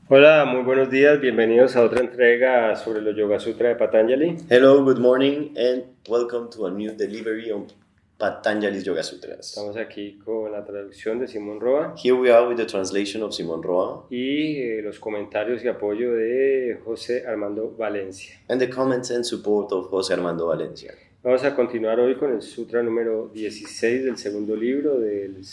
Hola, muy buenos días, bienvenidos a otra entrega sobre los Yoga Sutra de Patanjali. Hello, good morning, and welcome to a new delivery on Patanjali's Yoga Sutras. Estamos aquí con la traducción de Simón Roa Here we are with the translation of Simon Roa y los comentarios y apoyo de José Armando Valencia. and the comments and support of José Armando Valencia. Vamos a continuar hoy con el Sutra número 16 del segundo libro del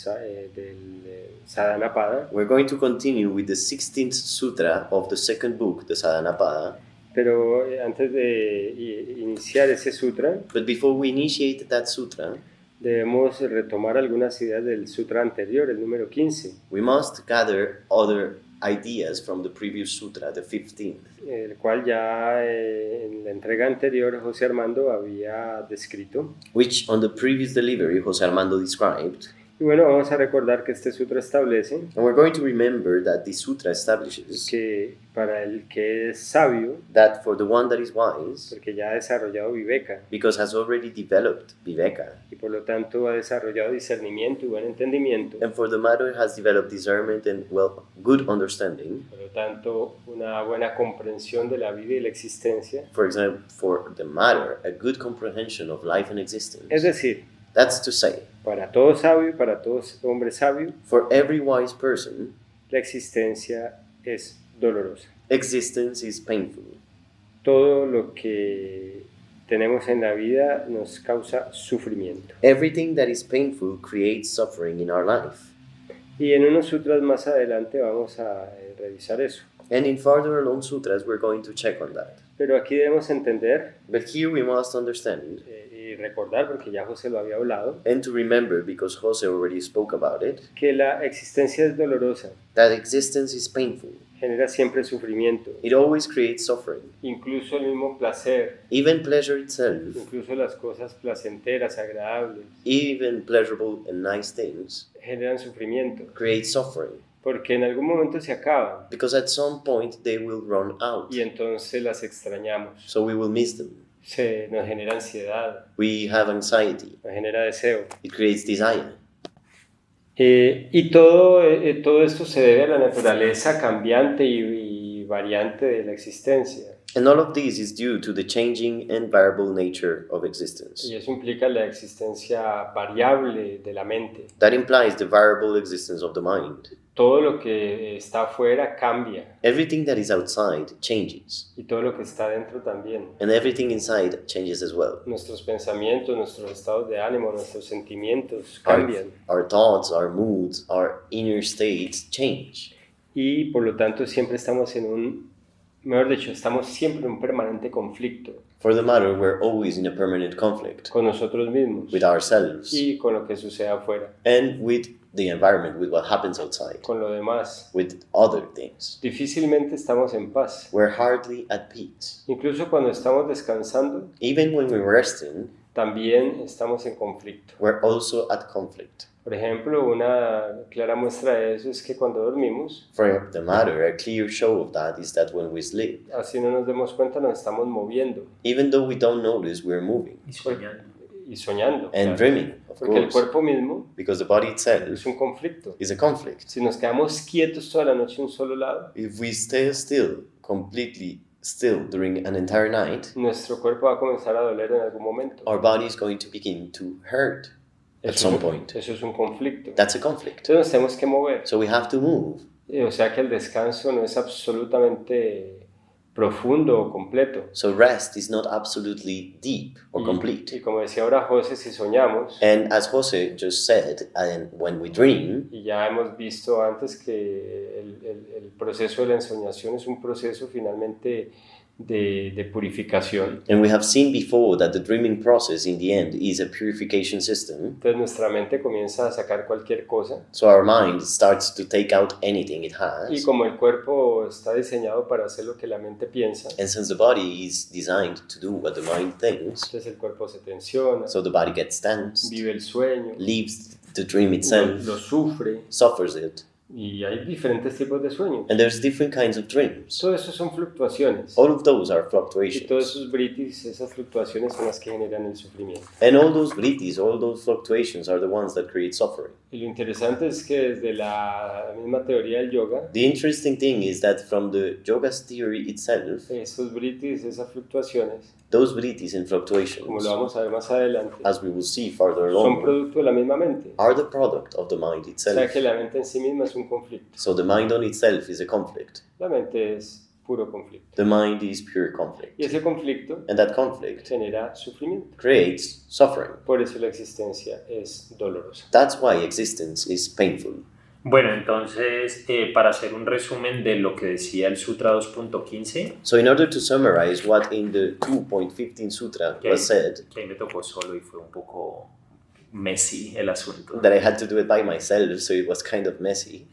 Sadhanapada. We're going to continue with the 16th Sutra of the second book, the Sadhanapada. Pero antes de iniciar ese sutra, But before we initiate that sutra, debemos retomar algunas ideas del sutra anterior, el número 15. we must gather other ideas from the previous sutra, the 15th. El cual ya en la entrega anterior José Armando había descrito. Which on the previous delivery José Armando described. Y bueno, vamos a recordar que este sutra establece And we're going to remember that this sutra establishes que para el que es sabio, that for the one that is wise, porque ya ha desarrollado viveka because has already developed viveka, y por lo tanto ha desarrollado discernimiento y buen entendimiento, and for the matter has developed discernment and good understanding, por lo tanto una buena comprensión de la vida y la existencia, for example, for the matter, a good comprehension of life and existence. es decir, That's to say, para todo sabio, para todo hombre sabio, for every wise person, la existencia es dolorosa. existence is painful. Todo lo que tenemos en la vida nos causa sufrimiento. Everything that is painful creates suffering in our life. Y en unos sutras más adelante vamos a revisar eso. And in further along sutras, we're going to check on that. Pero aquí debemos entender But here we must understand y recordar, porque ya José lo había hablado, and to remember, because Jose already spoke about it, que la existencia es dolorosa, that existence is painful. genera siempre sufrimiento, It always creates suffering. incluso el mismo placer, Even pleasure itself, incluso las cosas placenteras, agradables, even pleasurable and nice things, generan sufrimiento, create suffering. porque en algún momento se acaban Because at some point they will run out. y entonces las extrañamos. So we will miss them. Nos genera ansiedad, We have anxiety. nos genera deseo. It creates desire. Y todo esto se debe a la naturaleza cambiante y variante de la existencia. And all of this is due to the changing and variable nature of existence. Y eso implica la existencia variable de la mente. That implies the variable existence of the mind. Todo lo que está afuera cambia Everything that is outside changes. y todo lo que está dentro también. And everything inside changes as well. Nuestros pensamientos, nuestros estados de ánimo, nuestros sentimientos cambian. Our thoughts, our moods, our inner states change. Y por lo tanto siempre estamos mejor dicho, estamos siempre en un permanente conflicto For the matter, we're always in a permanent conflict con nosotros mismos with ourselves y con lo que sucede afuera, and with the environment, with what happens outside, con lo demás. with other things. Difícilmente estamos en paz. We're hardly at peace. Incluso cuando estamos descansando, Even when we're resting, también estamos en conflicto. we're also at conflict. Por ejemplo, una clara muestra de eso es que cuando dormimos, For the matter, a clear show of that is that when we sleep, así no nos demos cuenta, nos estamos moviendo even though we don't notice, we're moving y soñando. and claro. dreaming, of Porque el course, cuerpo mismo because the body itself es un conflicto. is a conflict. Si nos quedamos quietos toda la noche en un solo lado, If we stay still, completely still during an entire night, nuestro cuerpo va a comenzar a doler en algún momento. our body is going to begin to hurt at some point. Eso es un conflicto. That's a conflict. Entonces nos tenemos que mover. So we have to move. O sea que el descanso no es absolutamente profundo o completo. So rest is not absolutely deep or complete. Y como decía ahora José, si soñamos, And as Jose just said, and when we dream, y ya hemos visto antes que el proceso de la ensoñación es un proceso finalmente de purificación. and we have seen before that the dreaming process in the end is a purification system. Entonces nuestra mente comienza a sacar cualquier cosa. So our mind starts to take out anything it Y has. como el cuerpo está diseñado para hacer lo que la mente piensa, And since the body is designed to do what the mind thinks, entonces el cuerpo se tensiona, so the body gets tensed, vive el sueño, leaves the dream lo itself, sufre, suffers it, Y hay diferentes tipos de sueños. And there's different kinds of dreams. Todo eso son fluctuaciones. All of those are Y fluctuations. todos esos britis, esas fluctuaciones son las que generan el sufrimiento. And all those vrittis, all those fluctuations are the ones that create suffering. Y lo interesante es que desde la misma teoría del yoga, The interesting thing is that from the yoga's theory itself, esos britis, esas fluctuaciones, those vrittis and como fluctuations, lo vamos a ver más adelante, as we will see farther son along, producto de la misma mente. are the product of the mind O sea itself. que la mente en sí misma es un conflicto. So the mind on itself is a conflict. La mente es puro conflicto. The mind is pure conflict. Y ese conflicto And that conflict genera sufrimiento. creates suffering. Por eso la existencia es dolorosa. That's why existence is painful. Bueno, entonces, para hacer un resumen de lo que decía el Sutra 2.15, So in order to summarize what in the 2.15 Sutra que, was said, que ahí me tocó solo y fue un poco messy el asunto. that I had to do it by myself, so it was kind of messy.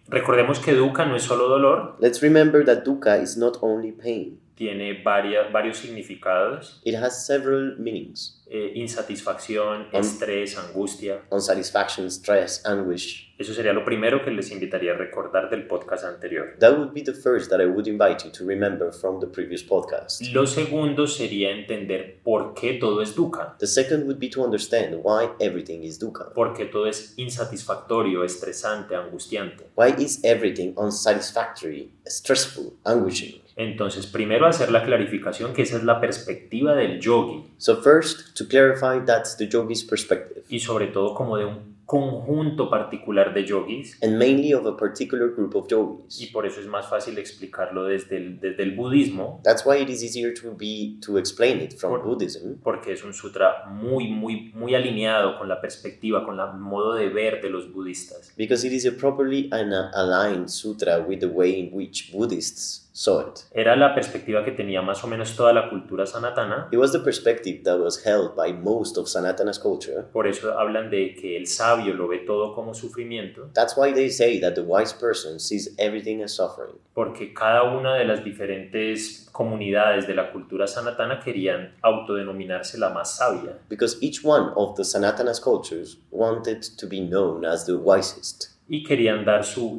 Recordemos que dukkha no es solo dolor, Let's remember that dukkha is not only pain. tiene varios significados, It has several meanings. insatisfacción, estrés, angustia. Unsatisfaction, stress, anguish. Eso sería lo primero que les invitaría a recordar del podcast anterior. That would be the first that I would invite you to remember from the previous podcast. Lo segundo sería entender por qué todo es dukkha, The second would be to understand why everything is dukkha. por qué todo es insatisfactorio, estresante, angustiante. Why is everything unsatisfactory, stressful, anguishing? Entonces, primero hacer la clarificación que esa es la perspectiva del yogi So first, to clarify, that's the yogi's perspective, y sobre todo como de un conjunto particular de yogis, and mainly of a particular group of y yogis. por eso es más fácil explicarlo desde el budismo, That's why it is easier to explain it from Buddhism, porque es un sutra muy alineado con la perspectiva, con el modo de ver de los budistas. because it is a properly aligned sutra with the way in which Buddhists saw it. Era la perspectiva que tenía más o menos toda la cultura sanatana, It was the perspective that was held by most of Sanatana's culture. por eso hablan de que el sabio lo ve todo como sufrimiento, That's why they say that the wise person sees everything as suffering, porque cada una de las diferentes comunidades de la cultura sanatana querían autodenominarse la más sabia. because each one of the Sanatana's cultures wanted to be known as the wisest. Y querían dar su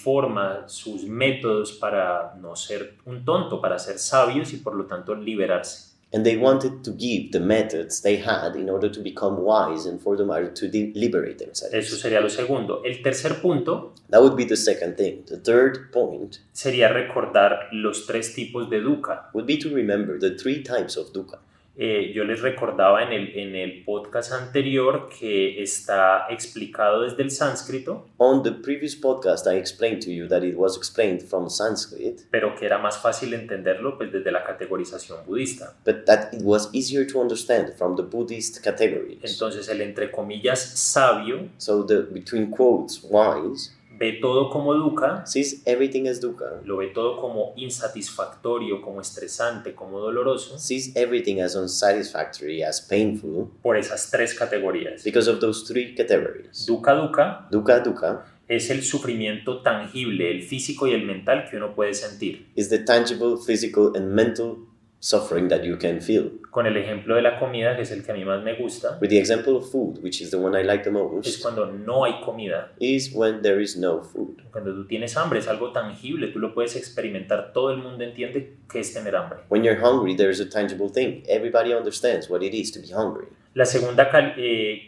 forma, sus métodos para no ser un tonto, para ser sabios y por lo tanto liberarse. And they wanted to give the methods they had in order to become wise and for them to liberate Eso themselves. sería lo segundo. El tercer punto That would be the second thing. The third point sería recordar los tres tipos de dukkha. would be to remember the three types of dukkha. Yo les recordaba en el podcast anterior que está explicado desde el sánscrito, On the previous podcast, I explained to you that it was explained from Sanskrit, pero que era más fácil entenderlo pues, desde la categorización budista. but that it was easier to understand from the Buddhist categories. Entonces el entre comillas sabio So the between quotes wise ve todo como dukkha, sees everything as dukkha, lo ve todo como insatisfactorio, como estresante, como doloroso, sees everything as unsatisfactory, as painful, por esas tres categorías. because of those three categories. Dukkha Dukkha es el sufrimiento tangible, el físico y el mental que uno puede sentir. is the tangible, physical, and mental suffering that you can feel. Con el ejemplo de la comida, que es el que a mí más me gusta, With the example of food, which is the one I like the es most, cuando no hay comida. is when there is no food. Cuando tú tienes hambre, es algo tangible, tú lo puedes experimentar, todo el mundo entiende qué es tener hambre. When you're hungry, there is a tangible thing. Everybody understands what it is to be hungry. La segunda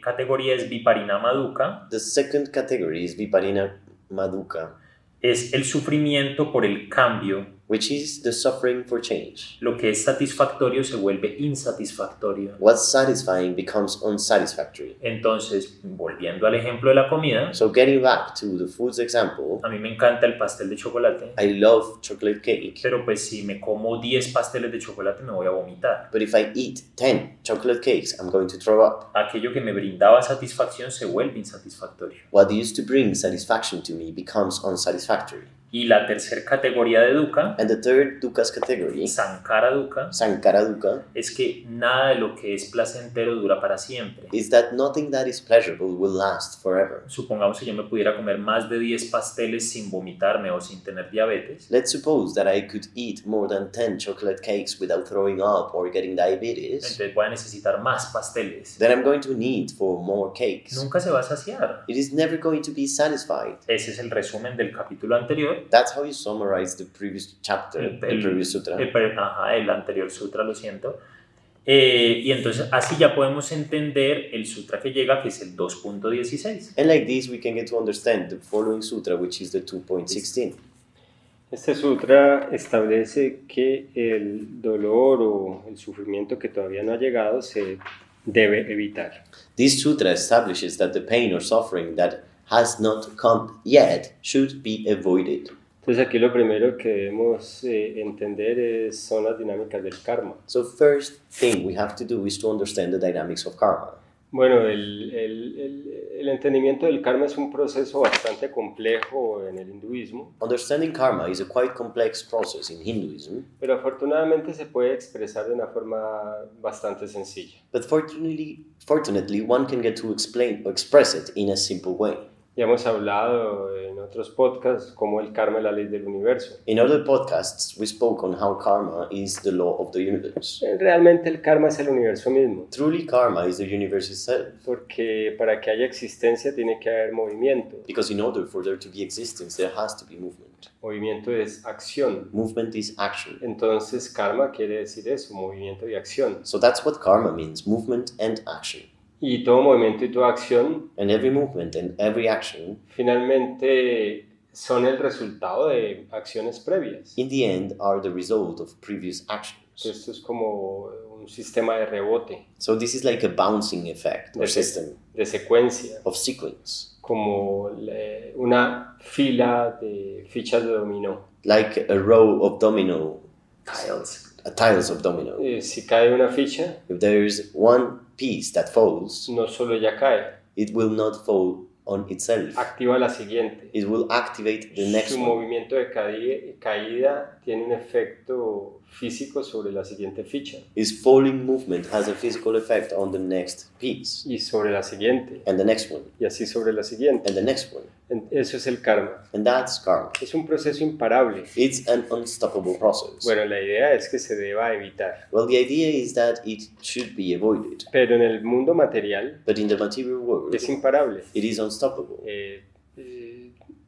categoría es Viparinama Dukkha, The second category is Viparinama dukkha, es el sufrimiento por el cambio. which is the suffering for change. Lo que es satisfactorio se vuelve insatisfactorio. What's satisfying becomes unsatisfactory. Entonces, volviendo al ejemplo de la comida, So getting back to the food's example, a mí me encanta el pastel de chocolate, I love chocolate cake, pero pues si me como 10 pasteles de chocolate me voy a vomitar. but if I eat 10 chocolate cakes, I'm going to throw up. Aquello que me brindaba satisfacción se vuelve insatisfactorio. What used to bring satisfaction to me becomes unsatisfactory. Y la tercera categoría de dukkha, And the third dukkha's category, sankhara dukkha, sankhara dukkha, es que nada de lo que es placentero dura para siempre. is that nothing that is pleasurable will last forever. Supongamos que yo me pudiera comer más de 10 pasteles sin vomitarme o sin tener diabetes. Let's suppose that I could eat more than 10 chocolate cakes without throwing up or getting diabetes. Entonces voy a necesitar más pasteles. Then I'm going to need for more cakes. Nunca se va a saciar. It is never going to be satisfied. Ese es el resumen del capítulo anterior. That's how you summarize the previous chapter, the previous sutra. El anterior sutra, lo siento. Y entonces así ya podemos entender el sutra que llega, que es el 2.16. And like this, we can get to understand the following sutra, which is the 2.16. Este sutra establece que el dolor o el sufrimiento que todavía no ha llegado se debe evitar. This sutra establishes that the pain or suffering that has not come yet should be avoided. Entonces aquí lo primero que debemos entender son las dinámicas del karma. So first thing we have to do is to understand the dynamics of karma. Bueno, el entendimiento del karma es un proceso bastante complejo en el hinduismo, Understanding karma is a quite complex process in Hinduism, pero afortunadamente se puede expresar de una forma bastante sencilla. but fortunately one can get to explain or express it in a simple way. Ya hemos hablado en otros podcasts cómo el karma es la ley del universo. In other podcasts, we spoke on how karma is the law of the universe. Realmente el karma es el universo mismo, Truly, karma is the universe itself, porque para que haya existencia tiene que haber movimiento. because in order for there to be existence, there has to be movement. Movimiento es acción. Movement is action. Entonces karma quiere decir eso, movimiento y acción. So that's what karma means, movement and action. Y todo movimiento y toda acción And every movement and every action, finalmente son el resultado de acciones previas. in the end, are the result of previous actions. Esto es como un sistema de rebote, So this is like a bouncing effect or system de secuencia, of sequence, como una fila de fichas de dominó. like a row of domino, Tiles. tiles of domino. Si cae una ficha, If there's one piece that falls, no solo ya cae, it will not fall on itself. activa la siguiente. It will activate the next Su one. movimiento de caída tiene un efecto físico sobre la siguiente ficha His falling movement has a physical effect on the next piece, y sobre la siguiente and the next one, y así sobre la siguiente. and the next one. Eso es el karma. And that's karma. Es un proceso imparable. It's an unstoppable process. Bueno, la idea es que se deba evitar. Well, the idea is that it should be avoided. Pero en el mundo material But in the material world, es imparable. it is unstoppable.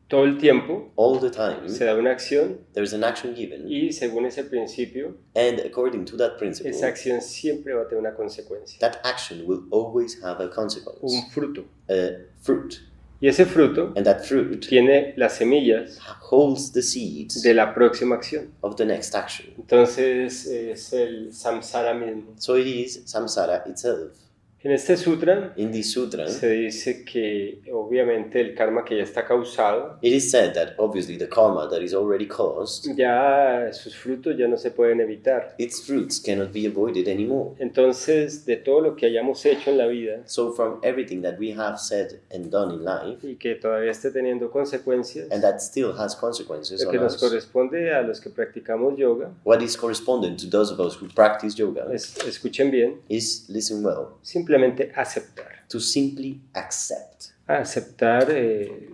Todo el tiempo All the time, se da una acción there's an action given, y según ese principio, and according to that principle, esa acción siempre va a tener una consecuencia, that action will always have a consequence, un fruto. a fruit. Y ese fruto And that fruit tiene las semillas holds the seeds de la próxima acción. of the next action. Entonces es el samsara mismo. So it is samsara itself. En este sutra In this sutra, se dice que obviamente el karma que ya está causado, it is said that obviously the karma that is already caused, ya sus frutos ya no se pueden evitar. its fruits cannot be avoided anymore. Entonces, de todo lo que hayamos hecho en la vida So from everything that we have said and done in life, y que todavía esté teniendo consecuencias, and that still has consequences lo on que nos us, corresponde a los que practicamos yoga, what is correspondent to those of us who practice yoga escuchen bien, is, listen well, simplemente aceptar. to simply accept. Aceptar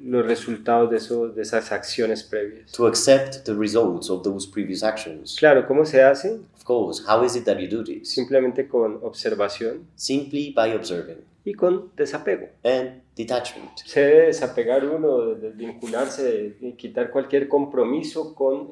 los resultados de esas acciones previas. To accept the results of those previous actions. Claro, ¿cómo se hace? Of course, how is it that you do this? Simplemente con observación Simply by observing y con desapego. and detachment. Se debe desapegar uno, desvincularse y quitar cualquier compromiso con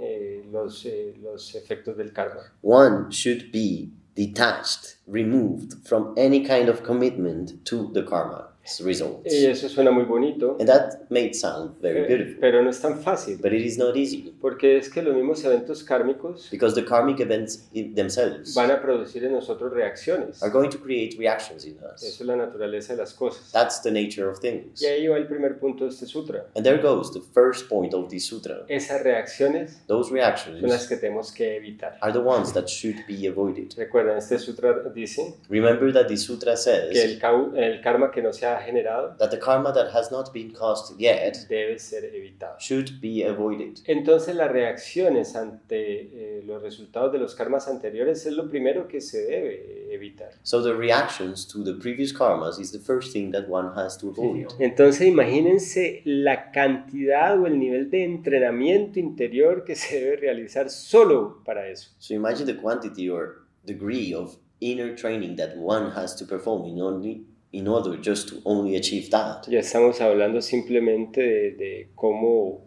los efectos del karma. One should be detached, removed from any kind of commitment to the karma's results. Y eso suena muy bonito, And that may sound very beautiful, pero no es tan fácil, but it is not easy, porque es que los mismos eventos kármicos because the karmic events themselves van a producir en nosotros reacciones. are going to create reactions in us. Eso es la naturaleza de las cosas. That's the nature of things. Y ahí va el primer punto de este sutra. And there goes the first point of this sutra. Esas reacciones Those son las reactions que tenemos que evitar. are the ones that should be avoided. Recuerden, este sutra dice Remember that the sutra que says el karma que no se ha ha generado that the karma that has not been caused yet debe ser evitado. should be avoided. Entonces las reacciones ante los resultados de los karmas anteriores es lo primero que se debe evitar. So the reactions to the previous karmas is the first thing that one has to avoid. Entonces imagínense la cantidad o el nivel de entrenamiento interior que se debe realizar solo para eso. So imagine the quantity or degree of inner training that one has to perform in order just to only achieve that. Ya estamos hablando simplemente de cómo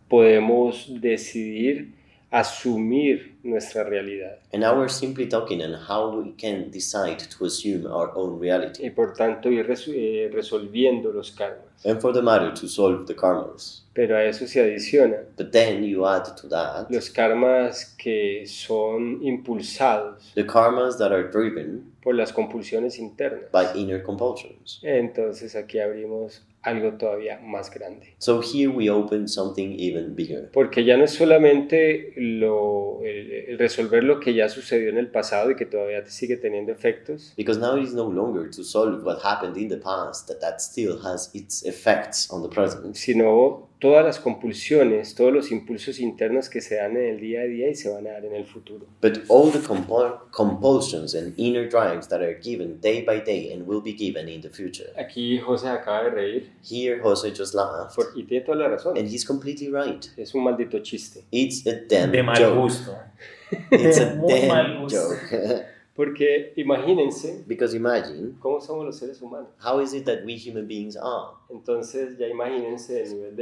podemos decidir asumir nuestra realidad. And now we're simply talking on how we can decide to assume our own reality. Y por tanto ir resolviendo los karmas. And for the matter to solve the karmas. Pero a eso se adiciona But then you add to that los karmas que son impulsados the karmas that are driven por las compulsiones internas. by inner compulsions. Entonces aquí abrimos algo todavía más grande. So here we open something even bigger. Porque ya no es solamente el resolver lo que ya sucedió en el pasado y que todavía sigue teniendo efectos, Because now it is no longer to solve what happened in the past that still has its effects on the present. sino todas las compulsiones, todos los impulsos internos que se dan en el día a día y se van a dar en el futuro. But all the compulsions and inner drives that are given day by day and will be given in the future. Aquí José acaba de reír Here Jose just laughed. y tiene toda la razón. And he's completely right. Es un maldito chiste. It's a damn De mal joke. gusto. It's a Muy mal damn gusto. joke. Porque imagínense Because imagine, cómo somos los seres humanos. how is it that we human beings are? Entonces ya imagínense el nivel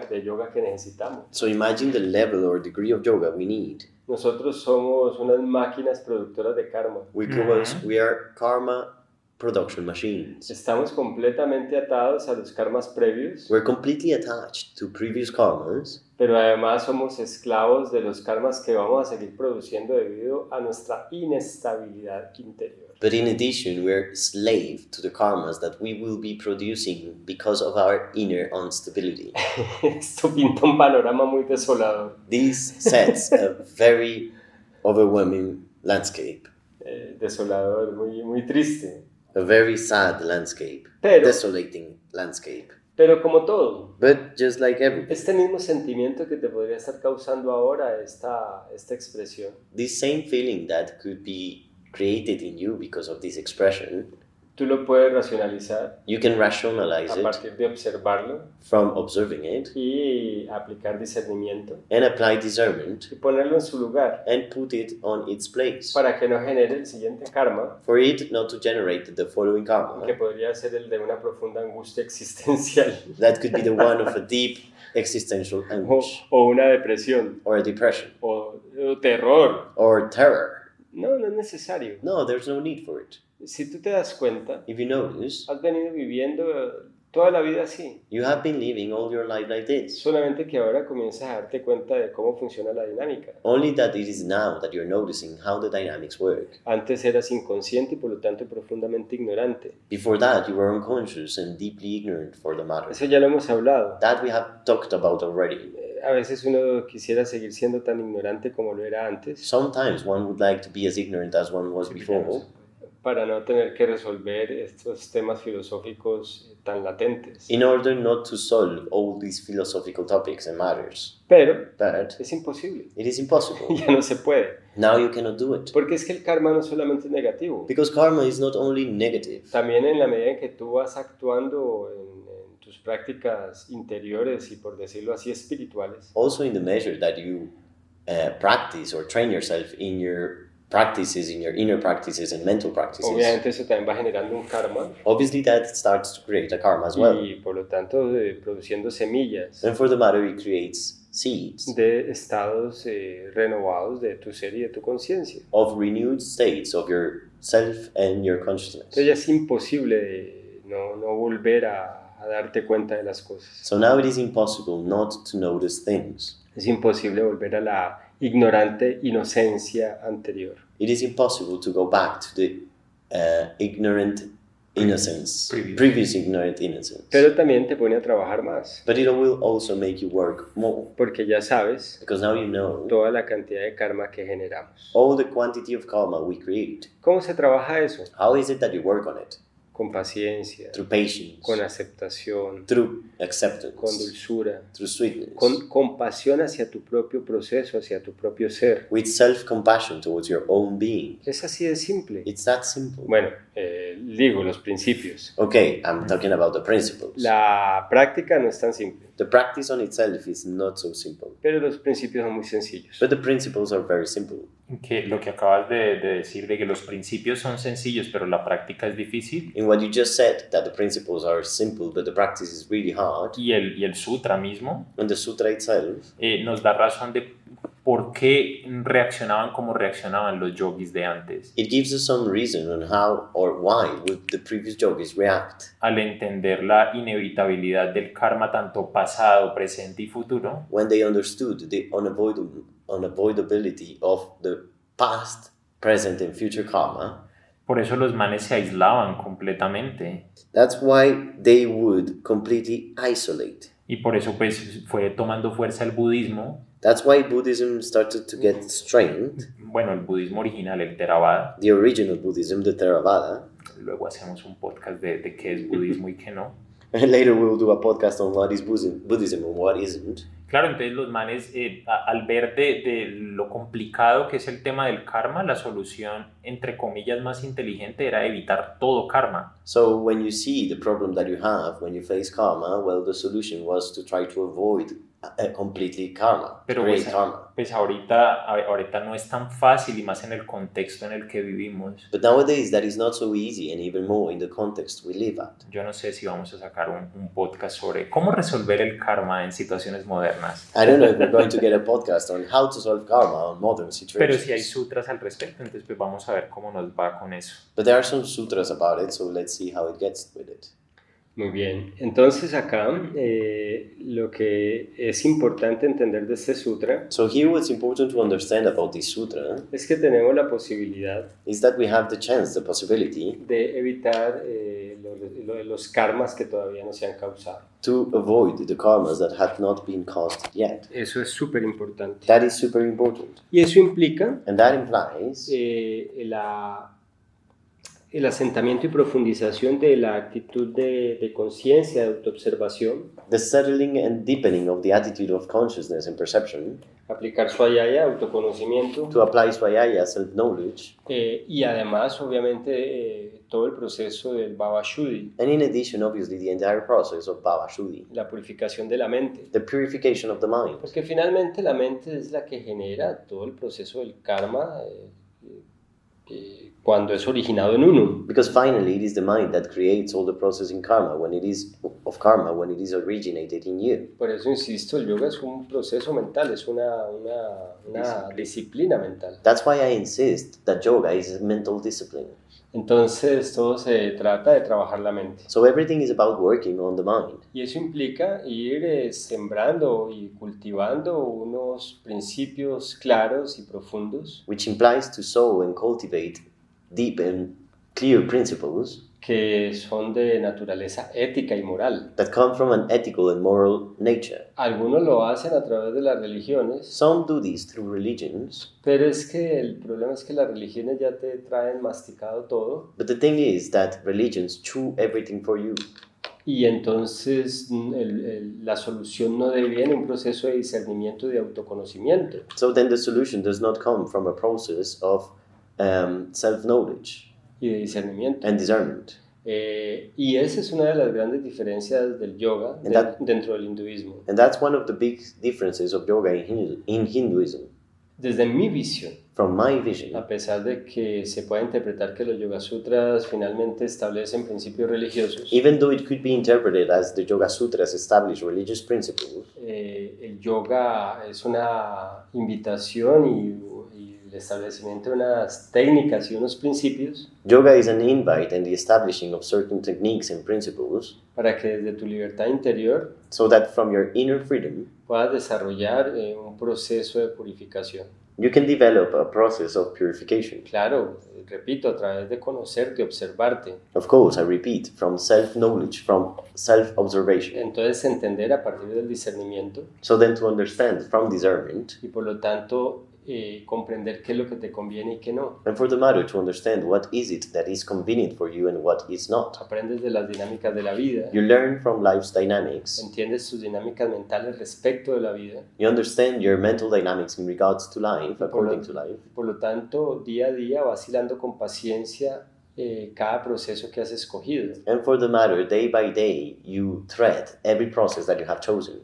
de yoga que necesitamos. So imagine the level or degree of yoga we need. Nosotros somos unas máquinas productoras de karma. We are karma production machines. Estamos completamente atados a los karmas previos, We're completely attached to previous karmas, pero además somos esclavos de los karmas que vamos a seguir produciendo debido a nuestra inestabilidad interior. but in addition, we're slave to the karmas that we will be producing because of our inner instability. Esto pinta un panorama muy desolador, This sets a very overwhelming landscape, desolador, muy triste. a very sad landscape, Pero- desolating landscape. Pero como todo, But just like everything, este mismo sentimiento que te podría estar causando ahora esta expresión, this same feeling that could be created in you because of this expression, tú lo puedes racionalizar you can rationalize a it partir de observarlo from observing it y aplicar discernimiento and apply discernment y ponerlo en su lugar and put it on its place para que no genere el siguiente karma, for it not to generate the following karma que podría ser el de una profunda angustia existencial that could be the one of a deep existential anguish o una depresión or a depression o terror. or terror. No, no es necesario. No, there's no need for it. Si tú te das cuenta, If you notice, has venido viviendo toda la vida así, you have been living all your life like this. solamente que ahora comienzas a darte cuenta de cómo funciona la dinámica. Only that it is now that you're noticing how the dynamics work. Antes eras inconsciente y por lo tanto profundamente ignorante. Before that, you were unconscious and deeply ignorant for the matter. Eso ya lo hemos hablado. That we have talked about already. A veces uno quisiera seguir siendo tan ignorante como lo era antes Sometimes one would like to be as ignorant as one was before para no tener que resolver estos temas filosóficos tan latentes. in order not to solve all these philosophical topics and matters. Pero But es imposible. it is impossible. Ya no se puede. Now you cannot do it. Porque es que el karma no solamente es negativo. Because karma is not only negative. También en la medida en que tú vas actuando en tus prácticas interiores y por decirlo así espirituales, Also in the measure that you practice or train yourself in your practices, in your inner practices and mental practices. obviamente eso también va generando un karma Obviously that starts to create a karma as well. y por lo tanto produciendo semillas And for the matter, it creates seeds de estados renovados de tu ser y de tu conciencia. of renewed states of your self and your consciousness. Entonces ya es imposible no volver a darte cuenta de las cosas. So now it is impossible not to notice things. Es imposible volver a la ignorante inocencia anterior. It is impossible to go back to the ignorant innocence, Previous. previous ignorant innocence. Pero también te pone a trabajar más, But it will also make you work more, porque ya sabes because now you know toda la cantidad de karma que generamos. all the quantity of karma we create. ¿Cómo se trabaja eso? How is it that you work on it? con paciencia, through patience, con aceptación, through con acceptance, dulzura, through sweetness, con compasión hacia tu propio proceso, hacia tu propio ser. with self-compassion towards your own being. Es así de simple. It's that simple. Bueno, digo los principios. Okay, I'm talking about the principles. La práctica no es tan simple, The practice on itself is not so simple, pero los principios son muy sencillos. but the principles are very simple. Que lo que acabas de decir de que los principios son sencillos, pero la práctica es difícil. In what you just said, that the principles are simple, but the practice is really hard, Y el sutra mismo and the sutra itself nos da razón de por qué reaccionaban como reaccionaban los yogis de antes. it gives us some reason on how or why would the previous yogis react Al entender la inevitabilidad del karma tanto pasado, presente y futuro, when they understood the unavoidability of the past, present, and future karma. por eso los manes se aislaban completamente. That's why they would completely isolate. Y por eso pues fue tomando fuerza el budismo, That's why Buddhism started to get strength. bueno, el budismo original, el Theravada. The original Buddhism, the Theravada. Luego hacemos un podcast de qué es budismo y qué no. And later we'll do a podcast on what is Buddhism and what isn't. Claro, entonces los manes, al ver de lo complicado que es el tema del karma, la solución, entre comillas, más inteligente era evitar todo karma. So when you see the problem that you have when you face karma, well, the solution was to try to avoid completely karma, Pero create pues, karma. pues ahorita no es tan fácil y más en el contexto en el que vivimos. But nowadays that is not so easy, and even more in the context we live at. Yo no sé si vamos a sacar un podcast sobre cómo resolver el karma en situaciones modernas. I don't know if we're going to get a podcast on how to solve karma on modern Pero situations. si hay sutras al respecto, entonces pues vamos a ver cómo nos va con eso. But there are some sutras about it, so let's see how it gets with it. Muy bien, entonces acá lo que es importante entender de este sutra So here what's important to understand about this sutra es que tenemos la posibilidad is that we have the chance, the possibility, de evitar los karmas que todavía no se han causado. to avoid the karmas that have not been caused yet. Eso es súper importante. That is super important. Y eso implica And that implies el asentamiento y profundización de la actitud de conciencia, de autoobservación, the settling and deepening of the attitude of consciousness and perception, aplicar swayaya, autoconocimiento, to apply swayaya, self-knowledge, y además, obviamente, todo el proceso del Bhava Shuddhi, and in addition, obviously, the entire process of Bhava Shuddhi, la purificación de la mente. the purification of the mind. Porque finalmente la mente es la que genera todo el proceso del karma cuando es originado en uno. Because finally, it is the mind that creates all the process in karma when it is originated in you. Por eso insisto, el yoga es un proceso mental, es una disciplina mental. That's why I insist that yoga is a mental discipline. Entonces todo se trata de trabajar la mente. So everything is about working on the mind. Y eso implica ir sembrando y cultivando unos principios claros y profundos Which implies to sow and cultivate deep and clear principles que son de naturaleza ética y moral. that come from an ethical and moral nature. Algunos lo hacen a través de las religiones, Some do this through religions, pero es que el problema es que las religiones ya te traen masticado todo but the thing is that religions chew everything for you. y entonces la solución no deviene un proceso de discernimiento y de autoconocimiento. So then the solution does not come from a process of self-knowledge Y de discernimiento. and discernment. Y esa es una de las grandes diferencias del yoga dentro del hinduismo. And that's one of the big differences of yoga in Hinduism. Desde mi visión, From my vision, a pesar de que se pueda interpretar que los Yoga Sutras finalmente establecen principios religiosos, even though it could be interpreted as the Yoga Sutras establish religious principles, el yoga es una invitación y el establecimiento de unas técnicas y unos principios yoga is an invite and the establishing of certain techniques and principles para que desde tu libertad interior so that from your inner freedom puedas desarrollar un proceso de purificación. you can develop a process of purification. Claro, repito, a través de conocerte, observarte. Of course, I repeat, from self-knowledge, from self-observation. Entonces entender a partir del discernimiento So then to understand from discernment y por lo tanto comprender qué es lo que te conviene y qué no. And for the matter to understand what is it that is convenient for you and what is not. Aprendes de las dinámicas de la vida, You learn from life's dynamics. entiendes tus dinámicas mentales respecto de la vida. You understand your mental dynamics in regards to life, according to life. Por lo tanto, día a día vas hilando con paciencia cada proceso que has escogido. And for the matter, day by day, you thread every process that you have chosen.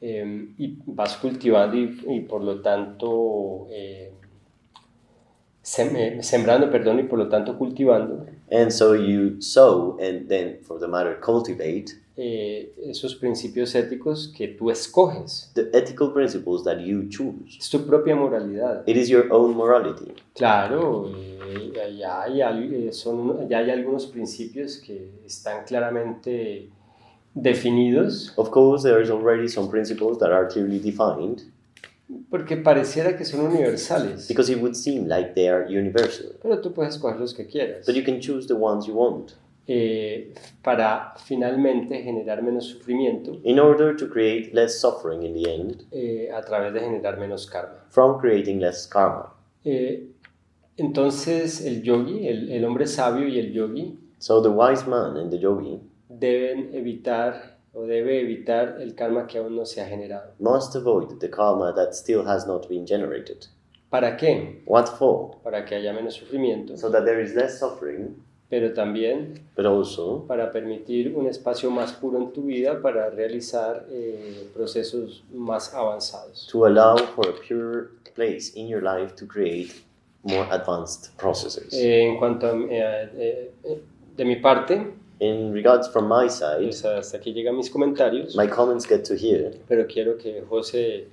Y vas cultivando y por lo tanto sembrando, perdón, y por lo tanto cultivando And so you sow and then, for the matter, cultivate esos principios éticos que tú escoges. the ethical principles that you choose. Es tu propia moralidad. It is your own morality. Claro, ya hay algunos principios que están claramente definidos, Of course, there is already some principles that are clearly defined porque pareciera que son universales, because it would seem like they are universal. pero tú puedes escoger los que quieras But you can choose the ones you want para finalmente generar menos sufrimiento in order to create less suffering in the end a través de generar menos karma. from creating less karma. Entonces el yogi, el hombre sabio y el yogi So the wise man and the yogi debe evitar el karma que aún no se ha generado. must avoid the karma that still has not been generated. ¿Para qué? What for? Para que haya menos sufrimiento, So that there is less suffering, pero también but also para permitir un espacio más puro en tu vida para realizar procesos más avanzados. to allow for a pure place in your life to create more advanced processes. En cuanto a, de mi parte, In regards from my side, pues hasta aquí llegan mis comentarios, my comments get to here, pero quiero que José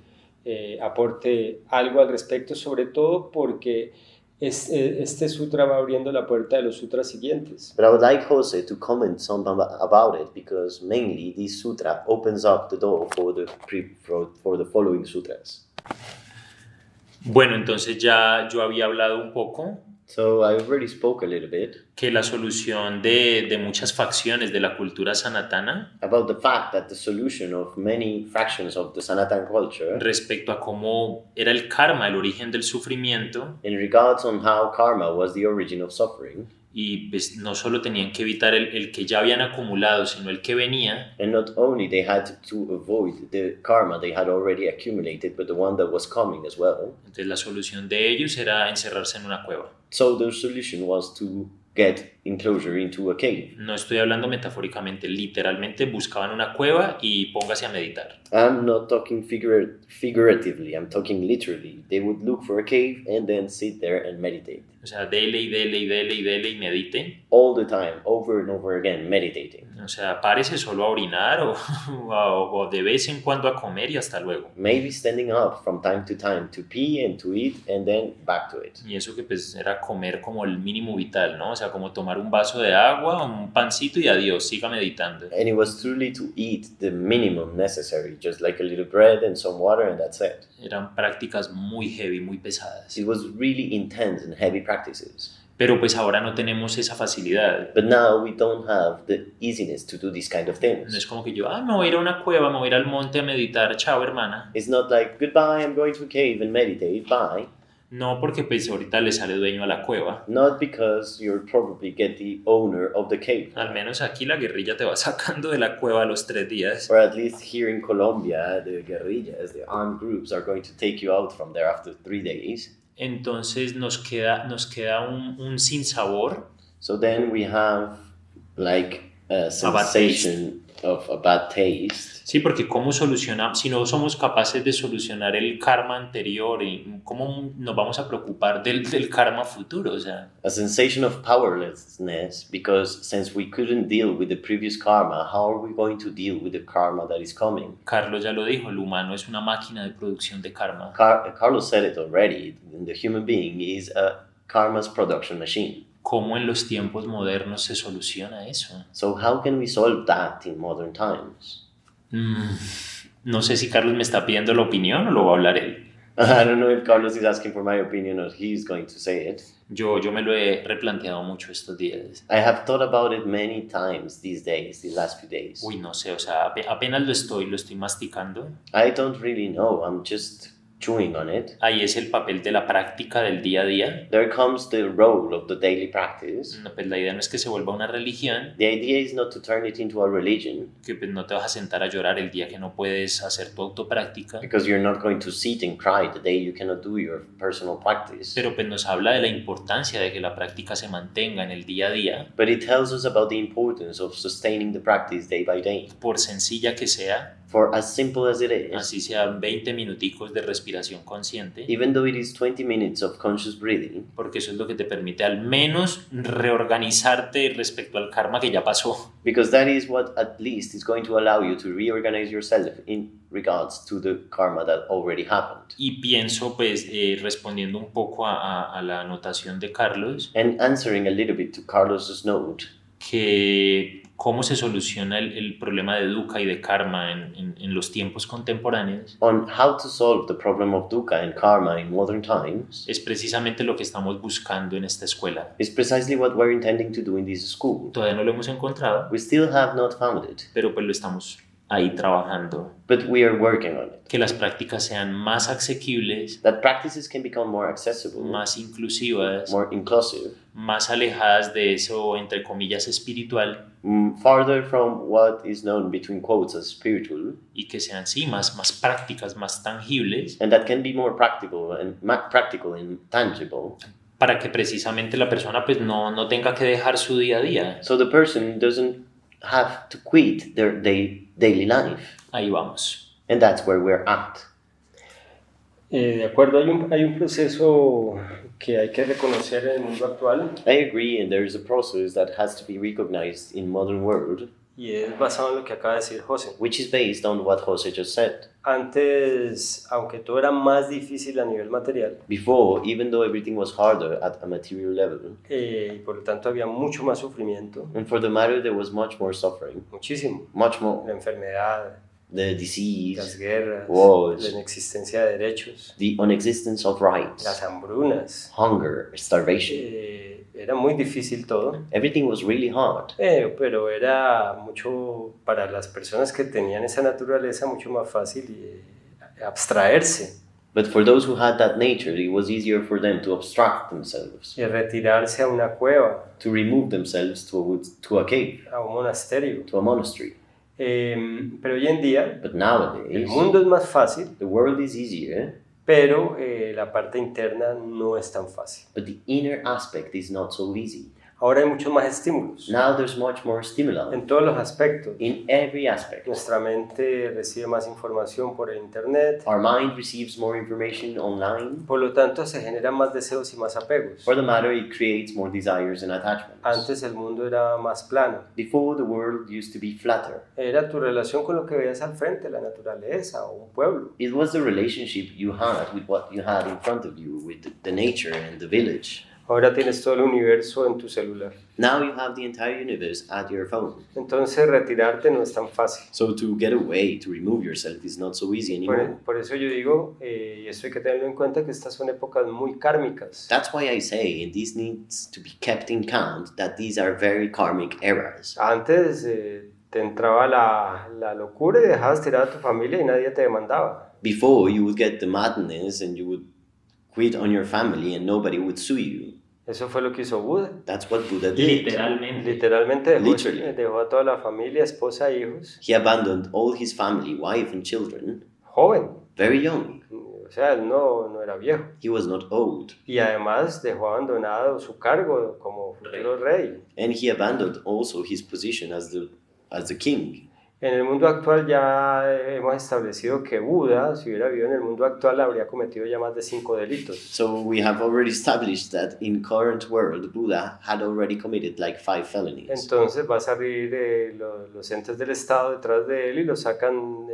aporte algo al respecto, sobre todo porque este sutra va abriendo la puerta de los sutras siguientes. but I would like Jose to comment some about it because mainly this sutra opens up the door for the following sutras. Bueno, entonces ya yo había hablado un poco So I already spoke a little bit que la solución de muchas facciones de la cultura sanatana about the fact that the solution of many fractions of the Sanatan culture respecto a cómo era el karma, el origen del sufrimiento, in regards on how karma was the origin of suffering, y pues no solo tenían que evitar el que ya habían acumulado, sino el que venía, and not only they had to avoid the karma they had already accumulated, but the one that was coming as well. entonces la solución de ellos era encerrarse en una cueva. So the solution was to get enclosure into a cave. No estoy hablando metafóricamente, literalmente buscaban una cueva y póngase a meditar. I'm not talking figuratively, I'm talking literally. They would look for a cave and then sit there and meditate. O sea, dele y dele y dele y dele y medite. All the time, over and over again, meditating. O sea, párese solo a orinar o de vez en cuando a comer y hasta luego. Maybe standing up from time to pee and to eat and then back to it. Y eso que pues era comer como el mínimo vital, ¿no? O sea, como tomar un vaso de agua, un pancito y adiós, siga meditando. And it was truly to eat the minimum necessary, just like a little bread and some water and that's it. Eran prácticas muy heavy, muy pesadas. It was really intense and heavy practices. Pero pues ahora no tenemos esa facilidad. But now we don't have the easiness to do these kind of No things. es como que yo, me voy a ir a una cueva, me voy a ir al monte a meditar, chao hermana. It's not like, goodbye, I'm going to a cave and meditate, bye. No, porque pues ahorita le sale dueño a la cueva. Not because you'll probably get the owner of the cave. Al menos aquí la guerrilla te va sacando de la cueva a los 3 días. Or at least here in Colombia, the guerrillas, the armed groups are going to take you out from there after 3 days. Entonces nos queda un sinsabor. So then we have like a bad sensation of a bad taste. Sí, porque ¿cómo solucionamos? Si no somos capaces de solucionar el karma anterior, ¿cómo nos vamos a preocupar del karma futuro? O sea, A sensation of powerlessness because since we couldn't deal with the previous karma, how are we going to deal with the karma that is coming? Carlos ya lo dijo, el humano es una máquina de producción de karma. Carlos said it already. The human being is a karma's production machine. ¿Cómo en los tiempos modernos se soluciona eso? So how can we solve that in modern times? No sé si Carlos me está pidiendo la opinión o lo va a hablar él. I don't know if Carlos is asking for my opinion or he's going to say it. Yo me lo he replanteado mucho estos días. I have thought about it many times these last few days. Uy, no sé, o sea, apenas lo estoy masticando. I don't really know. I'm just chewing on it. Ahí es el papel de la práctica del día a día. There comes the role of the daily practice. No, pues la idea no es que se vuelva una religión, The idea is not to turn it into a religion, que pues no te vas a sentar a llorar el día que no puedes hacer tu autopráctica, because you're not going to sit and cry the day you cannot do your personal practice. pero pues nos habla de la importancia de que la práctica se mantenga en el día a día, But it tells us about the importance of sustaining the practice day by day. por sencilla que sea, For as simple as it is, así sean 20 minuticos de respiración consciente, even though it is 20 minutes of conscious breathing, porque eso es lo que te permite al menos reorganizarte respecto al karma que ya pasó. because that is what at least is going to allow you to reorganize yourself in regards to the karma that already happened. Y pienso, pues, respondiendo un poco a la anotación de Carlos, And answering a little bit to Carlos's note, que cómo se soluciona el problema de dukkha y de karma en los tiempos contemporáneos, on how to solve the problem of dukkha and karma in modern times, es precisamente lo que estamos buscando en esta escuela. is precisely what we're intending to do in this school. Todavía no lo hemos encontrado, We still have not found it, pero pues lo estamos ahí trabajando. but we are working on it. Que las prácticas sean más asequibles, That practices can become more accessible, más inclusivas, more inclusive, más alejadas de eso, entre comillas, espiritual, farther from what is known between quotes as spiritual, y que sean, sí, más prácticas, más tangibles, and that can be more practical and tangible, para que precisamente la persona pues no tenga que dejar su día a día. so the person doesn't have to quit their daily life. Ahí vamos. And that's where we're at. De acuerdo, hay un proceso que hay que reconocer en el mundo actual I agree, and there is a process that has to be recognized in modern world, y es basado en lo que acaba de decir José. which is based on what Jose just said. Antes, aunque todo era más difícil a nivel material, Before, even though everything was harder at a material level, y por lo tanto había mucho más sufrimiento, and for the matter, there was much more suffering, muchísimo. much more. La enfermedad, The las disease, guerras, wars, la inexistencia de derechos, the unexistence of rights, las hambrunas. hunger, starvation. Era muy difícil todo, Everything was really hard. pero era mucho, para las personas que tenían esa naturaleza, mucho más fácil abstraerse But for those who had that nature, it was easier for them to abstract themselves, y retirarse a una cueva, to remove themselves to a cave, a un monasterio. to a monastery. Pero hoy en día But el nowadays, mundo es más fácil, the world is easier, pero la parte interna no es tan fácil. but the inner aspect is not so easy. Ahora hay muchos más estímulos Now there's much more stimuli en todos los aspectos. in every aspect. Nuestra mente recibe más información por el internet, Our mind receives more information online. por lo tanto se generan más deseos y más apegos. For the matter, it creates more desires and attachments. Antes el mundo era más plano. Before, the world used to be flatter. Era tu relación con lo que veías al frente, la naturaleza o un pueblo. It was the relationship you had with what you had in front of you, with the nature and the village. Ahora tienes todo el universo en tu celular. Now you have the entire universe at your phone. Entonces retirarte no es tan fácil. So to get away, to remove yourself is not so easy anymore. Por eso yo digo, y esto hay que tenerlo en cuenta, que estas son épocas muy kármicas. That's why I say, and this needs to be kept in count, that these are very karmic eras. Antes te entraba la locura y dejabas tirada a tu familia y nadie te demandaba. Before, you would get the madness and you would quit on your family and nobody would sue you. Eso fue lo que hizo Buda. That's what Buddha did. Literalmente Literally. dejó a toda la familia, esposa e hijos, He abandoned all his family, wife and children, joven. very young. O sea, él no era viejo. He was not old. Y además dejó abandonado su cargo como futuro rey. And he abandoned also his position as the king. En el mundo actual ya hemos establecido que Buda, si hubiera vivido en el mundo actual, habría cometido ya más de 5 delitos. So we have already established that in current world, Buddha had already committed like 5 felonies. Entonces va a salir los entes del Estado detrás de él y lo sacan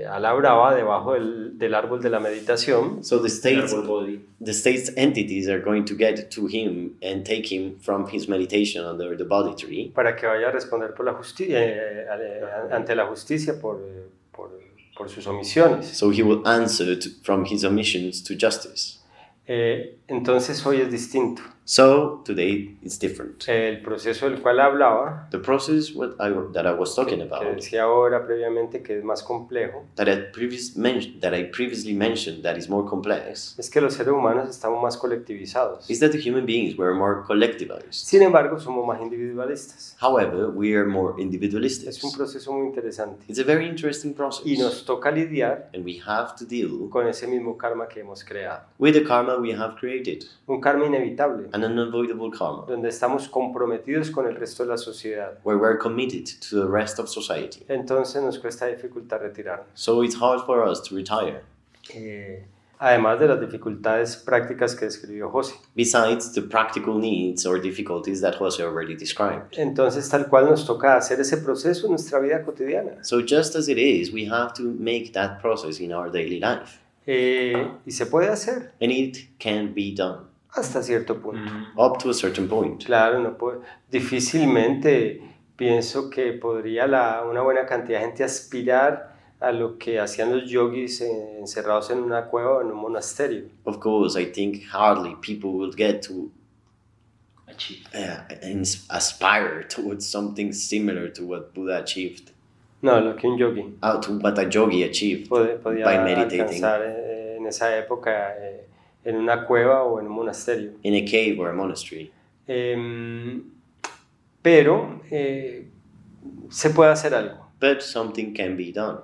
a la brava debajo del árbol de la meditación. So the state's entities are going to get to him and take him from his meditation under the Bodhi tree, Para que vaya a responder por la ante la justicia por sus omisiones. so he will answer from his omissions to justice. Entonces hoy es distinto. So today it's different. El proceso del cual hablaba, The process that I was talking que about, decía ahora previamente que es más complejo, that I previously mentioned that is more complex, es que los seres humanos estamos más colectivizados. is that the human beings were more collectivized. Sin embargo, somos más individualistas. However, we are more individualistic. Es un proceso muy interesante. It's a very interesting process. Y nos toca lidiar And we have to deal con ese mismo karma que hemos creado. with the karma we have created, Un karma inevitable, an unavoidable karma, donde estamos comprometidos con el resto de la sociedad. where we're committed to the rest of society. Entonces nos cuesta dificultad retirarnos. So it's hard for us to retire. Además de las dificultades prácticas que describió José. Besides the practical needs or difficulties that Jose already described. Entonces, tal cual nos toca hacer ese proceso en nuestra vida cotidiana. So just as it is, we have to make that process in our daily life. Y se puede hacer And it can be done hasta cierto punto. up to a certain point. Claro, no puede, difícilmente pienso que podría una buena cantidad de gente aspirar a lo que hacían los yogis encerrados en una cueva o en un monasterio. Of course, I think hardly people will get to aspire towards something similar to what Buddha achieved. No, lo que un yogi To what a yogi achieved podía by meditating alcanzar en esa época en una cueva o en un monasterio. in a cave or a monastery. Pero se puede hacer algo. But something can be done.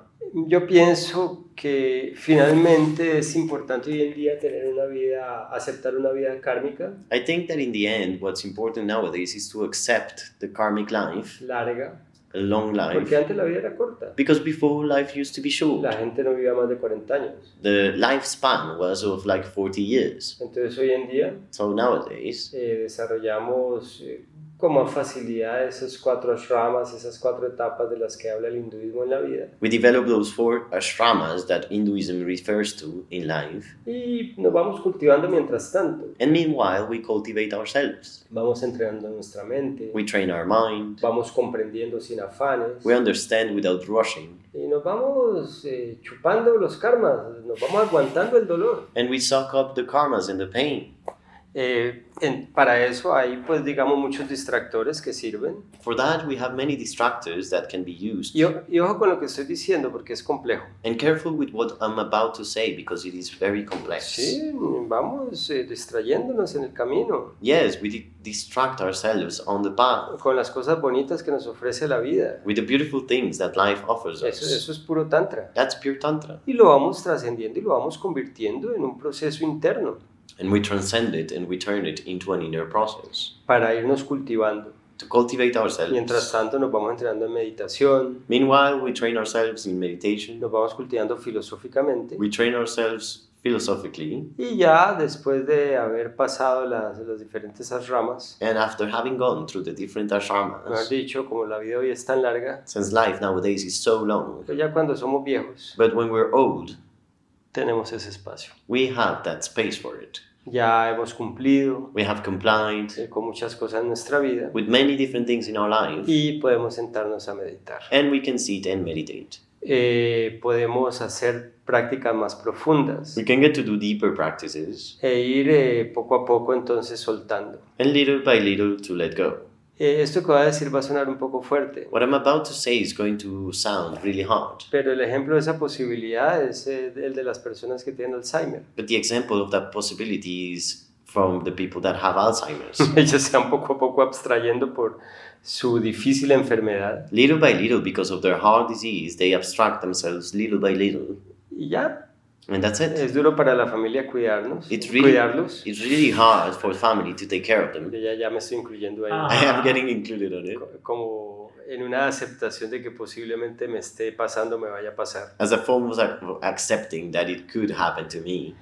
Yo pienso que finalmente es importante hoy en día tener una vida, aceptar una vida kármica I think that in the end, what's important nowadays is to accept the karmic life, larga, a long life, porque antes la vida era corta. because before life used to be short. La gente no vivía más de 40 años. The lifespan was of like 40 years. Entonces hoy en día So nowadays, desarrollamos con más facilidad esos 4 ashramas, esas 4 etapas de las que habla el hinduismo en la vida. we develop those 4 ashramas that Hinduism refers to in life. Y nos vamos cultivando mientras tanto. And meanwhile, we cultivate ourselves. Vamos entrenando nuestra mente, We train our mind. vamos comprendiendo sin afanes. We understand without rushing. Y nos vamos chupando los karmas, nos vamos aguantando el dolor. And we suck up the karmas and the pain. Para eso hay, pues digamos, muchos distractores que sirven. For that, we have many distractors that can be used. Y ojo con lo que estoy diciendo porque es complejo. And careful with what I'm about to say because it is very complex. Sí, vamos distrayéndonos en el camino Yes, we distract ourselves on the path con las cosas bonitas que nos ofrece la vida. with the beautiful things that life offers us. Eso es puro tantra. That's pure tantra. Y lo vamos trascendiendo y lo vamos convirtiendo en un proceso interno And we transcend it and we turn it into an inner process para irnos cultivando. to cultivate Mientras ourselves. tanto nos vamos entrenando en meditación, Meanwhile, we train ourselves in meditation. nos vamos cultivando filosóficamente. We train ourselves philosophically. Y ya después de haber pasado las diferentes ashramas, And after having gone through the different mejor ashramas, dicho, como la vida hoy es tan larga, since life nowadays is so long, pues ya cuando somos viejos but when we're old, tenemos ese espacio. we have that space for it. Ya hemos cumplido We have complied con muchas cosas en nuestra vida with many different things in our life, y podemos sentarnos a meditar. and we can sit and meditate. Podemos hacer prácticas más profundas We can get to do deeper practices, e ir poco a poco entonces soltando. and little by little to let go. Esto que voy a decir va a sonar un poco fuerte, What I'm about to say is going to sound really hard, pero el ejemplo de esa posibilidad es el de las personas que tienen Alzheimer. but the example of that possibility is from the people that have Alzheimer's. Ellos se van poco a poco abstrayendo por su difícil enfermedad Little by little, because of their heart disease, they abstract themselves little by little, y ya. and that's it. Es duro para la familia cuidarlos. It's really hard for family to take care of them. Yo ya me estoy incluyendo ahí. I am getting included on it. Como en una aceptación de que posiblemente me esté pasando, me vaya a pasar. As a form of accepting that it could happen to me.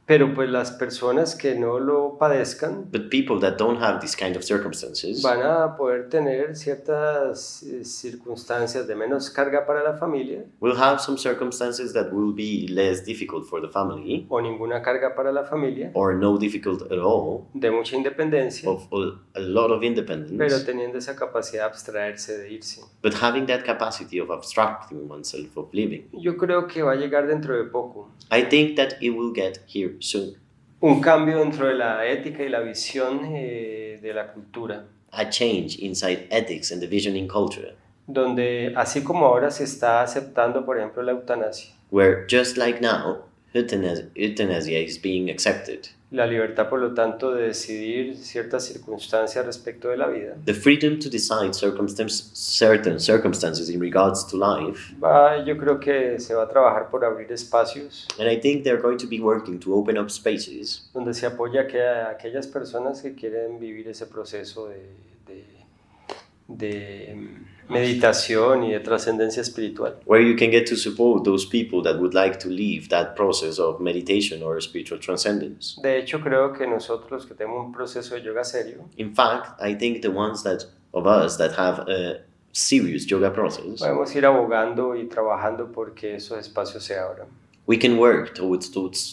Pero pues las personas que no lo padezcan But people that don't have this kind of circumstances van a poder tener ciertas circunstancias de menos carga para la familia will have some circumstances that will be less difficult for the family, o ninguna carga para la familia, or no difficult at all, de mucha independencia, of a lot of pero independence, teniendo esa capacidad de abstraerse, de irse. but having that capacity of abstracting oneself, of living. Yo creo que va a llegar dentro de poco. I think that it will get here soon. un cambio dentro de la ética y la visión de la cultura, a change inside ethics and the vision in culture, donde así como ahora se está aceptando, por ejemplo, la eutanasia, where just like now, euthanasia is being accepted. la libertad, por lo tanto, de decidir ciertas circunstancias respecto de la vida, The freedom to decide certain circumstances in regards to life, yo creo que se va a trabajar por abrir espacios and I think they're going to be working to open up spaces donde se apoya a aquellas personas que quieren vivir ese proceso de meditación y de trascendencia espiritual. where you can get to support those people that would like to live that process of meditation or spiritual transcendence. De hecho, creo que nosotros que tenemos un proceso de yoga serio, In fact, I think the ones of us that have a serious yoga process, podemos ir abogando y trabajando porque esos espacios se abran. we can work towards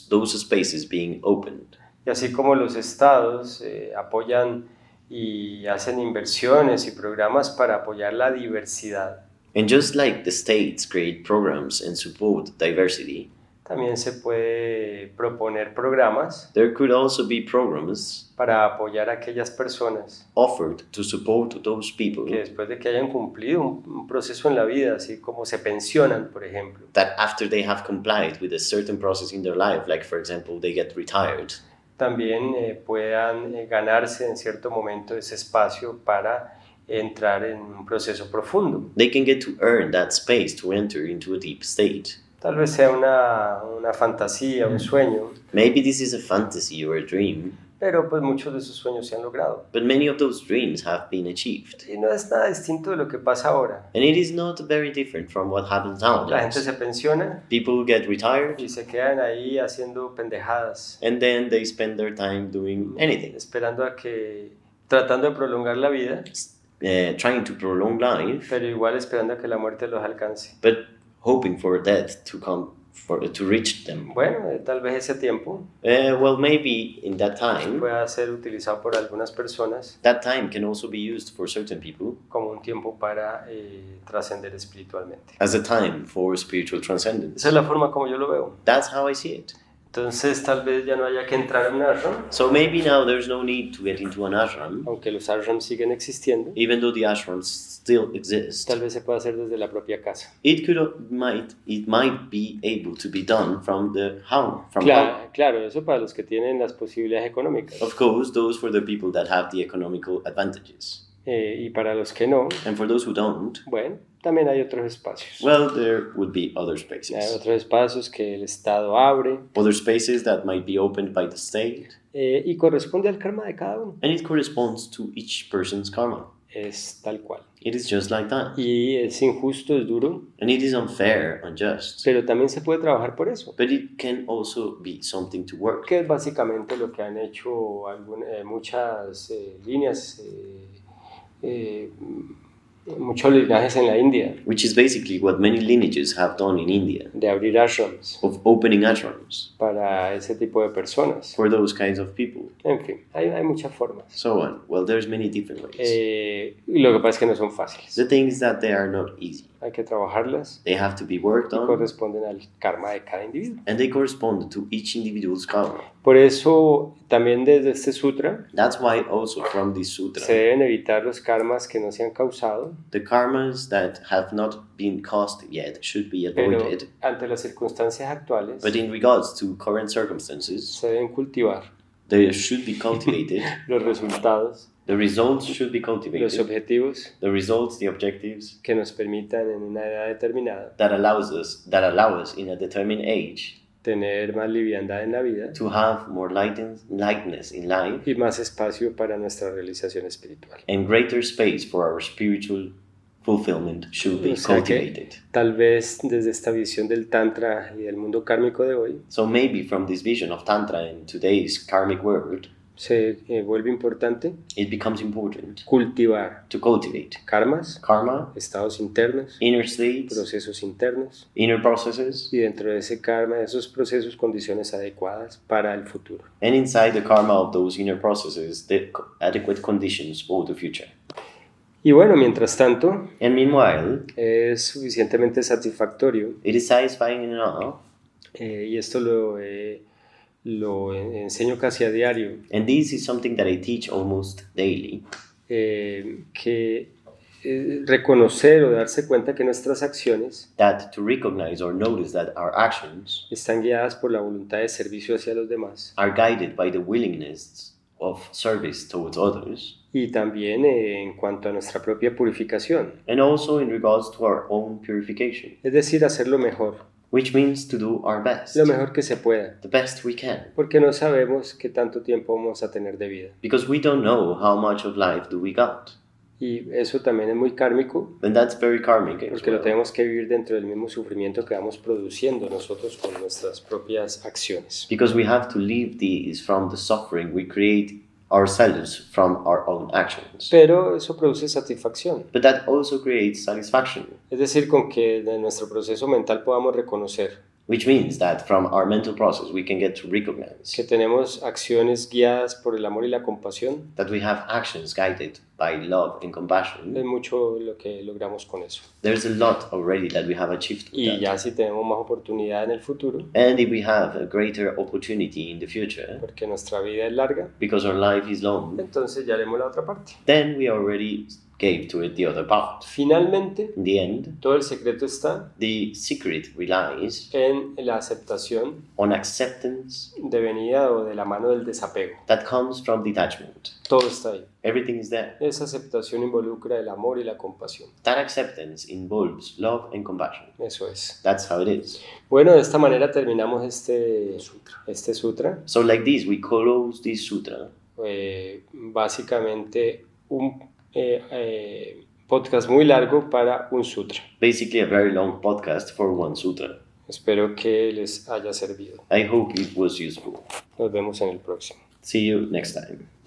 those spaces being opened. Y así como los estados apoyan y hacen inversiones y programas para apoyar la diversidad, And just like the states create programs and support diversity, también se puede proponer programas there could also be programs para apoyar a aquellas personas offered to support those people que después de que hayan cumplido un proceso en la vida, así como se pensionan, por ejemplo, that after they have complied with a certain process in their life, like for example, they get retired, también puedan ganarse en cierto momento ese espacio para entrar en un proceso profundo. they can get to earn that space to enter into a deep state. Tal vez sea una fantasía, un sueño, Maybe this is a fantasy or a dream, pero pues muchos de esos sueños se han logrado. but many of those dreams have been achieved. Y no es nada distinto de lo que pasa ahora. And it is not very different from what happens La gente nowadays. se pensiona People get retired y se quedan ahí haciendo pendejadas, and then they spend their time doing anything, esperando tratando de prolongar la vida, trying to prolong life, pero igual esperando a que la muerte los alcance. but hoping for death to come to reach them. Bueno, tal vez ese tiempo Well, maybe in that time, pueda ser utilizado por algunas personas that time can also be used for certain people como un tiempo para trascender espiritualmente. as a time for spiritual transcendence. Esa es la forma como yo lo veo. That's how I see it. Entonces tal vez ya no haya que entrar en un ashram, So maybe now there's no need to get into an ashram, aunque los ashrams siguen existiendo. even though the ashrams still exist. Tal vez se pueda hacer desde la propia casa. It might be able to be done from home. Claro, eso para los que tienen las posibilidades económicas. Of course, those for the people that have the economical advantages. Y para los que no, And for those who don't, bueno, también hay otros espacios. well, there would be other Hay spaces. otros espacios que el Estado abre Other spaces that might be opened by the state. y corresponde al karma de cada uno. And it corresponds to each person's karma. Es tal cual. It is just like that. Y es injusto, es duro, And it is unfair, unjust. pero también se puede trabajar por eso. But it can also be something to work. Que es básicamente lo que han hecho muchas líneas, muchos linajes en la India, Which is basically what many lineages have done in India, de abrir ashrams of opening ashrams para ese tipo de personas. for those kinds of people. En fin, hay muchas formas. So on. Well, there's many different ways. Y lo que pasa es que no son fáciles. The thing is that they are not easy. Hay que trabajarlas They have to be worked y on, corresponden al karma de cada individuo. and they correspond to each individual's karma. Por eso, también desde este sutra, That's why also from this se sutra, deben evitar los karmas que no se han causado, the karmas that have not been caused yet should be pero avoided. ante las circunstancias actuales But in regards to current circumstances, se deben cultivar they should be cultivated. los resultados, The results should be los cultivated. objetivos The results, the objectives que nos permitan en una edad determinada that allow us in a determined age tener más liviandad en la vida to have more lightness in life y más espacio para nuestra realización espiritual. and greater space for our spiritual fulfillment should be O sea que cultivated. tal vez desde esta visión del Tantra y del mundo kármico de hoy So maybe from this vision of Tantra in today's karmic world, se vuelve importante it becomes important cultivar to cultivate karmas, karma, estados internos, inner states, procesos internos inner processes, y dentro de ese karma, de esos procesos, condiciones adecuadas para el futuro. and inside the karma of those inner processes, the adequate conditions for the future. Y bueno, mientras tanto, And meanwhile, es suficientemente satisfactorio it is satisfying enough, y esto lo enseño casi a diario, And this is something that I teach almost daily, que reconocer o darse cuenta que nuestras acciones that to recognize or notice that our actions están guiadas por la voluntad de servicio hacia los demás are guided by the willingness of service towards others, y también en cuanto a nuestra propia purificación, and also in regards to our own purification, es decir, hacer lo mejor to do our best, lo mejor que se pueda, the best we can, porque no sabemos qué tanto tiempo vamos a tener de vida. because we don't know how much of life do we got. Y eso también es muy kármico, And that's very karmic as porque lo well, tenemos que vivir dentro del mismo sufrimiento que vamos produciendo nosotros con nuestras propias acciones. because we have to leave these from the suffering we create ourselves from our own actions. Pero eso produce satisfacción, But that also creates satisfaction, es decir, con que de nuestro proceso mental podamos reconocer which means that from our mental process we can get to recognize que tenemos acciones guiadas por el amor y la compasión. that we have actions guided by love and Es compassion. mucho lo que logramos con eso. There's a lot already that we have achieved with Y that. ya si tenemos más oportunidad en el futuro, And if we have a greater opportunity in the future, porque nuestra vida es larga, because our life is long, entonces ya haremos la otra parte. then we already gave to it the other part. Finalmente, In the end, todo el secreto está the secret relies en la aceptación on acceptance devenida o de la mano del desapego. that comes from detachment. Todo está ahí. Everything is there. Esa aceptación involucra el amor y la compasión. That acceptance involves love and compassion. Eso es. That's how it is. Bueno, de esta manera terminamos este sutra. So like this, we close this sutra. Básicamente un podcast muy largo para un sutra. Basically a very long podcast for one sutra. Espero que les haya servido. I hope it was useful. Nos vemos en el próximo. See you next time.